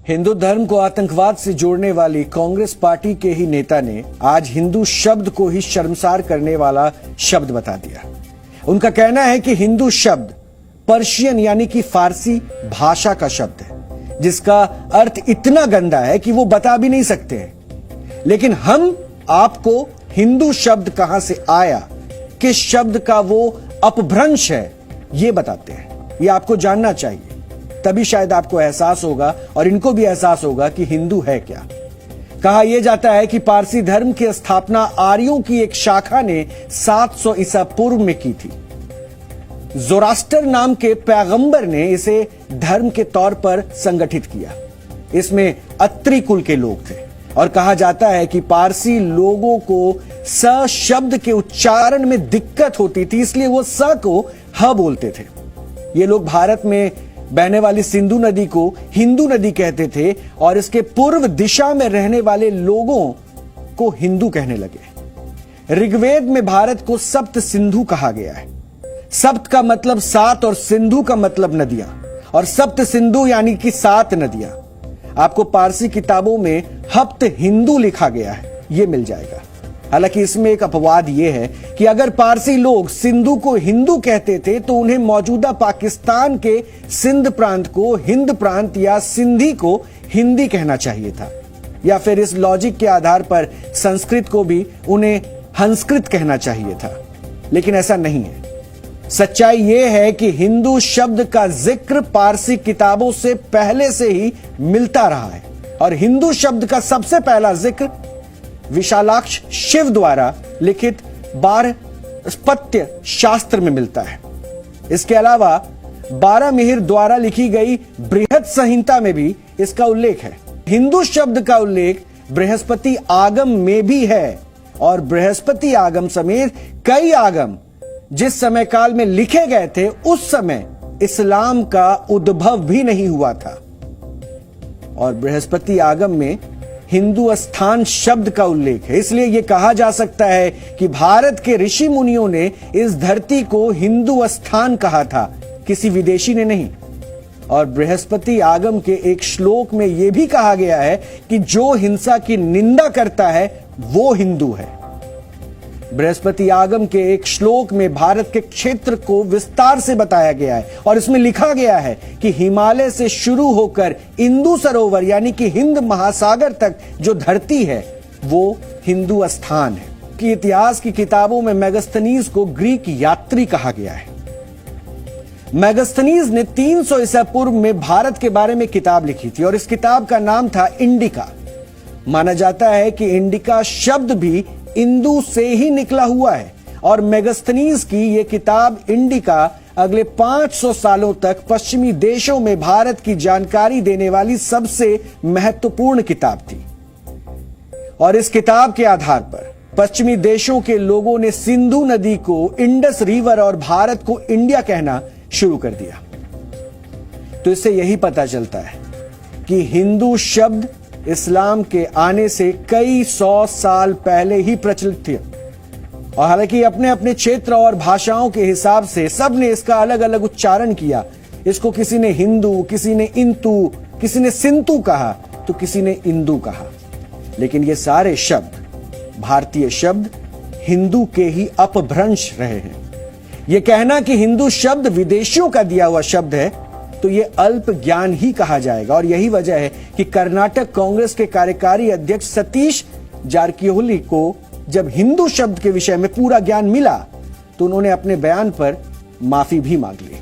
हिंदू धर्म को आतंकवाद से जोड़ने वाली कांग्रेस पार्टी के ही नेता ने आज हिंदू शब्द को ही शर्मसार करने वाला शब्द बता दिया। उनका कहना है कि हिंदू शब्द पर्शियन यानी कि फारसी भाषा का शब्द है, जिसका अर्थ इतना गंदा है कि वो बता भी नहीं सकते हैं। लेकिन हम आपको हिंदू शब्द कहां से आया, किस शब्द का वो अपभ्रंश है, ये बताते हैं। ये आपको जानना चाहिए, तभी शायद आपको एहसास होगा और इनको भी एहसास होगा कि हिंदू है क्या। कहा यह जाता है कि पारसी धर्म की स्थापना आर्यों की एक शाखा ने 700 ईसा पूर्व में की थी। जोरास्टर नाम के पैगंबर ने इसे धर्म के तौर पर संगठित किया। इसमें अत्रि कुल के लोग थे और कहा जाता है कि पारसी लोगों को स शब्द के उच्चारण में दिक्कत होती थी, इसलिए वो स को ह बोलते थे। ये लोग भारत में बहने वाली सिंधु नदी को हिंदू नदी कहते थे और इसके पूर्व दिशा में रहने वाले लोगों को हिंदू कहने लगे। ऋग्वेद में भारत को सप्त सिंधु कहा गया है। सप्त का मतलब सात और सिंधु का मतलब नदियां, और सप्त सिंधु यानी कि 7 नदियां। आपको पारसी किताबों में हप्त हिंदू लिखा गया है, यह मिल जाएगा। हालांकि इसमें एक अपवाद यह है कि अगर पारसी लोग सिंधु को हिंदू कहते थे तो उन्हें मौजूदा पाकिस्तान के सिंध प्रांत को हिंद प्रांत या सिंधी को हिंदी कहना चाहिए था, या फिर इस लॉजिक के आधार पर संस्कृत को भी उन्हें हंसकृत कहना चाहिए था। लेकिन ऐसा नहीं है। सच्चाई यह है कि हिंदू शब्द का जिक्र पारसी किताबों से पहले से ही मिलता रहा है, और हिंदू शब्द का सबसे पहला जिक्र विशालाक्ष शिव द्वारा लिखित 12 स्पत्य शास्त्र में मिलता है। इसके अलावा 12 मिहिर द्वारा लिखी गई बृहत संहिता में भी इसका उल्लेख है। हिंदू शब्द का उल्लेख बृहस्पति आगम में भी है, और बृहस्पति आगम समेत कई आगम जिस समय काल में लिखे गए थे उस समय इस्लाम का उद्भव भी नहीं हुआ था। और बृहस्पति आगम में हिंदू स्थान शब्द का उल्लेख है। इसलिए यह कहा जा सकता है कि भारत के ऋषि मुनियों ने इस धरती को हिंदू स्थान कहा था, किसी विदेशी ने नहीं। और बृहस्पति आगम के एक श्लोक में यह भी कहा गया है कि जो हिंसा की निंदा करता है वो हिंदू है। बृहस्पति आगम के एक श्लोक में भारत के क्षेत्र को विस्तार से बताया गया है, और इसमें लिखा गया है कि हिमालय से शुरू होकर इंदु सरोवर यानी कि हिंद महासागर तक जो धरती है वो हिंदू स्थान है। कि इतिहास की किताबों में मेगास्थनीज को ग्रीक यात्री कहा गया है। मेगास्थनीज ने 300 ईसा पूर्व में भारत के बारे में किताब लिखी थी, और इस किताब का नाम था इंडिका। माना जाता है कि इंडिका शब्द भी इंदु से ही निकला हुआ है, और मेगास्थनीज की यह किताब इंडिका अगले 500 सालों तक पश्चिमी देशों में भारत की जानकारी देने वाली सबसे महत्वपूर्ण किताब थी। और इस किताब के आधार पर पश्चिमी देशों के लोगों ने सिंधु नदी को इंडस रिवर और भारत को इंडिया कहना शुरू कर दिया। तो इससे यही पता चलता है कि हिंदू शब्द इस्लाम के आने से कई 100 साल पहले ही प्रचलित थे, और हालांकि अपने अपने क्षेत्र और भाषाओं के हिसाब से सबने इसका अलग अलग उच्चारण किया। इसको किसी ने हिंदू, किसी ने इंतु, किसी ने सिंतु कहा, तो किसी ने इंदू कहा। लेकिन ये सारे शब्द भारतीय शब्द हिंदू के ही अपभ्रंश रहे हैं। यह कहना कि हिंदू शब्द विदेशियों का दिया हुआ शब्द है तो ये अल्प ज्ञान ही कहा जाएगा। और यही वजह है कि कर्नाटक कांग्रेस के कार्यकारी अध्यक्ष सतीश जारकिहोली को जब हिंदू शब्द के विषय में पूरा ज्ञान मिला तो उन्होंने अपने बयान पर माफी भी मांग ली।